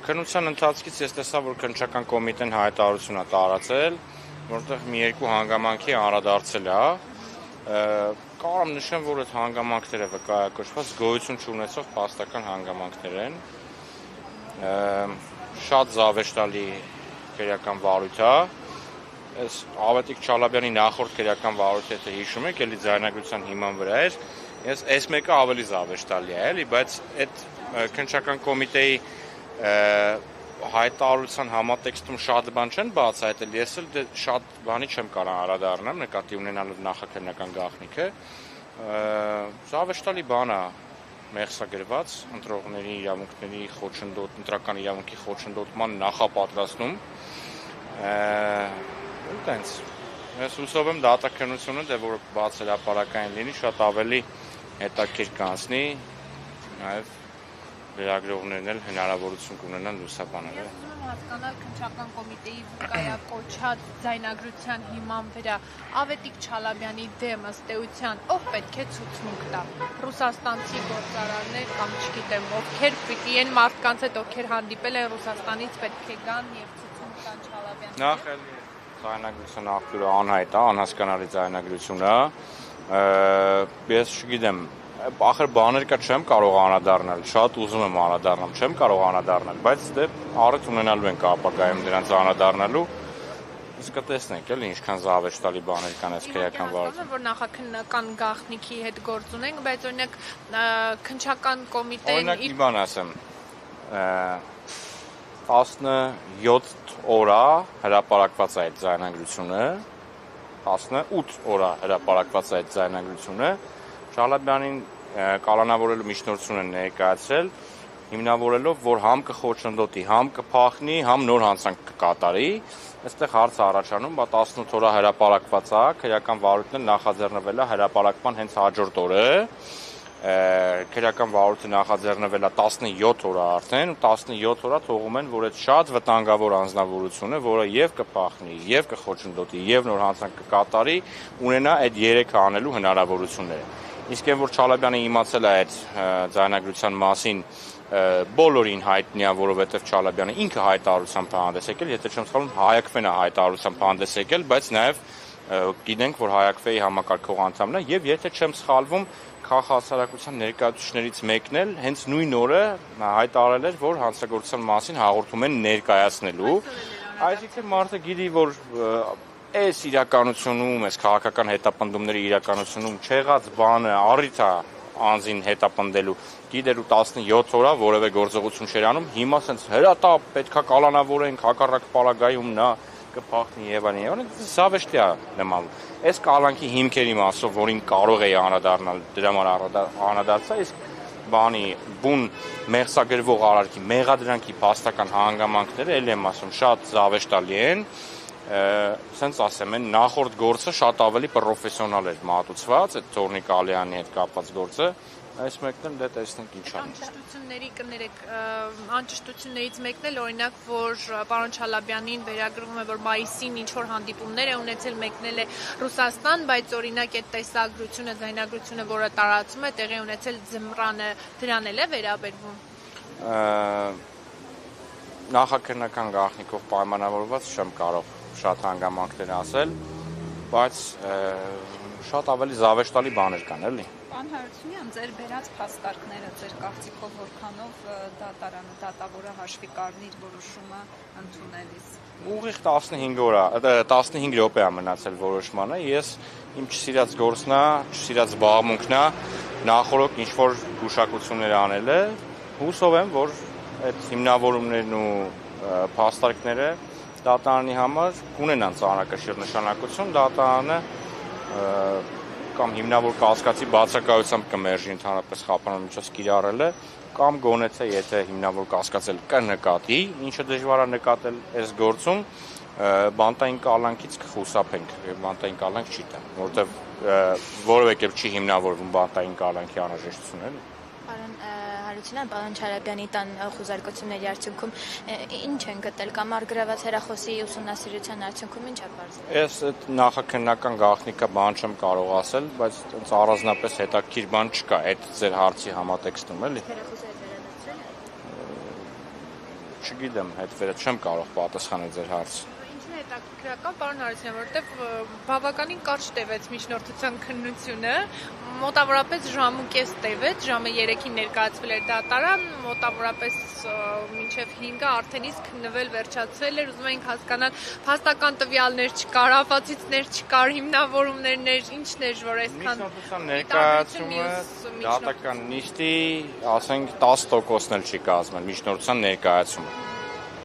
Քննության ընթացքից ես տեսա, որ քննչական կոմիտեն հայտարարություն է տարածել, որտեղ մի երկու հանգամանքի անդրադարձել է։ Կարող եմ նշեմ, որ այդ հանգամանքները վկայակոչված գոյություն չունեցող փաստական հանգամանքներ են։ Շատ զավեշտալի քրեական վարույթ է։ Այս Ավետիք Չալաբյանի նախորդ քրեական վարույթը, եթե հիշում եք, էլի ձայնագրության հիման վրա էր։ Այս մեկը ավելի զավեշտալի է, էլի, բայց այդ քննչական կոմիտեի հայտարարության համատեքստում շատ բան չեն բացահայտել, ես էլ շատ բանի չեմ կարող անդրադառնալ, նկատի ունենալով նախաքննական գաղտնիքը, զավեշտալի բան է մեղսագրված ընտրողների իրավունքների խոչընդոտ, ընտրական իրավունքի խոչընդոտման նախապատրաստում, ու տենց, ես հուսով եմ դատաքննությունը, դե որ բաց հրապարակային լինի, շատ ավելի հետաքրքիր կանցնի, նաև լրագրողներն էլ հնարավորություն կունենան լուսաբանել։ Ես ուզում եմ հասկանալ քննչական կոմիտեի վկայակոչած ձայնագրության հիման վրա Ավետիք Չալաբյանի դեմ ըստ էության ով պետք է ցուցմունք տա։ Ռուսաստանցի գործարաններ կամ չգիտեմ ովքեր պիտի են մարդկանց հետ ովքեր հանդիպել են Ռուսաստանից պետք է գան եւ ցուցմունք տան Չալաբյանին։ Նախ էլ ձայնագրության աղբյուրը անհայտ է, անհասկանալի ձայնագրություն է։ Ես չգիտեմ Ախր բաներ կա չեմ կարող անդրադառնալ, շատ ուզում եմ անդրադառնալ, չեմ կարող անդրադառնալ, բայց դե առիթ ունենալու ենք ապագայում դրանց անդրադառնալու։ Իսկ կտեսնենք էլ ինչքան զավեշտալի բաներ կան այս քրեական վարույթում։ Որ նախաքննական գաղտնիքի հետ գործ ունենք, բայց օրինակ քննչական կոմիտեն Օրինակ մի բան ասեմ։ 17 օր հրապարակված է այդ ձայնագրությունը, 18 օր հրապարակված է այդ ձայնագրությունը։ Չալաբյանին կալանավորելու միջնորդություն են ներկայացրել, հիմնավորելով, որ համ կխոչընդոտի, համ կփախնի, համ նոր հանցանք կկատարի։ Այստեղ հարց է առաջանում, բա 18 օր հրապարակված է, քրեական վարույթն նախաձեռնվել է հրապարակման հենց հաջորդ օրը։ Քրեական վարույթը նախաձեռնվել է 17 օր արդեն, ու 17 օր թողում են, որ այդ շատ վտանգավոր անձնավորությունը, որը եւ կփախնի, եւ կխոչընդոտի, եւ նոր հանցանք կկատարի, ունենա այդ 3-ը անելու հնարավորությունները։ Իսկ այն որ Չալաբյանը իմացել է այդ ձայնագրության մասին, բոլորին հայտնի է, որովհետև Չալաբյանը ինքը հայտարարությամբ է հանդես եկել, եթե չեմ սխալվում, Հայակվեն է հայտարարությամբ հանդես եկել, բայց նաև գիտենք, որ Հայակվեի համակարգող անդամն է, եւ եթե չեմ սխալվում, քաղաքացիական ներկայացուցիչներից մեկն էլ հենց նույն օրը հայտարարել էր, որ հանցագործության մասին հաղորդում են ներկայացնելու։ Այսինքն մարդը գիտի, որ այս իրականությունում, այս քաղաքական հետապնդումների իրականությունում չեղած բանը առիթ է անձին հետապնդելու, գիտեր ու 17 օր որևէ գործողություն չէր անում, հիմա սենց հրատա պետքա կալանավորենք հակառակ պարագայում նա կփախնի եւ այլն, զավեշտի է նման։ Այս կալանքի հիմքերի մասով, որին կարող էի անդրադառնալ, դրա համար անդրադարձա, իսկ բանի բուն մեղսագրվող արարքի, մեղադրանքի փաստական հանգամանքները, ել եմ ասում, շատ զավեշտալի են։ Սենց ասեմ, են նախորդ գործը շատ ավելի պրոֆեսիոնալ էր մատուցված, այդ Թորնիկ Ալյանի հետ կապված գործը, այս մեկն էլ դե տեսնենք ինչ է։ Անճշտություններից մեկն էլ օրինակ, որ պարոն Չալաբյանին վերագրվում է, որ մայիսին ինչ-որ հանդիպումներ է ունեցել, մեկնել է Ռուսաստան, բայց օրինակ այդ տեսագրությունը, ձայնագրությունը, որը տարածում է, տեղի ունեցել ձմռանը, դրան էլ է վերաբերվում։ Նախաքննական գաղտնիքով պայմանավորված չեմ կարող շատ հանգամանքներ ասել, բայց շատ ավելի զավեշտալի բաներ կան, էլի։ Պարոն Հարությունյան, ձեր բերած փաստարկները, ձեր կարծիքով որքանով դատարանը դատավորը հաշվի կառնի իր որոշումը ընդունելիս։ Ուղիղ 15 րոպե է մնացել որոշմանը, ես իմ չսիրած գործն է, չսիրած զբաղմունքն է, նախորդ ինչ-որ գուշակություններ անել է, հուսով եմ, որ այդ հիմնավորումներն ու փաստարկները դատարանի համար կունենան ծանրակշիռ նշանակություն, դատարանը կամ հիմնավոր կասկածի բացակայությամբ կմերժի ընդհանրապես խափանման միջոց կիրառելը, կամ գոնե թե եթե հիմնավոր կասկածել կնկատի, ինչը դժվար է նկատել այս գործում, բանտային կալանքից կխուսափենք, բանտային կալանք չի տա, որովհետև որևէ կերպ չի հիմնավորվում բանտային կալանքի անհրաժեշտությունը։ Պարոն Հարությունյան, պարոն Չալաբյանի տան խոզարկությունների արդյունքում ինչ են գտել կամ առգրաված հեռախոսի ուսումնասիրության արդյունքում ինչ է պարզվել։ Ես այդ նախաքննական գաղտնիքը բան չեմ կարող ասել, բայց այնց առանձնապես հետաքրքիր բան չկա այդ ձեր հարցի համատեքստում, էլի։ Հեռախոսը վերադարձրել է։ չգիտեմ, հետ վերջ չեմ կարող պատասխանել ձեր հարցը։ Ինչն է հետաքրքրական, պարոն Հարությունյան, որովհետև բավականին կարճ տևեց միջնորդության քննությունը, մոտավորապես ժամուկես տևեց, ժամը 3-ին ներկայացվել էր դատարան, մոտավորապես մինչև 5-ը արդեն իսկ քննվել վերջացվել էր, ուզում էինք հասկանալ, փաստական տվյալներ չկար, ապացույցներ չկար, հիմնավորումներ, ինչն էր, որ այսքան Միջնորդության ներկայացումը դատական նիստի, ասենք 10%-ն էլ չի կազմել միջնորդության ներկայացումը։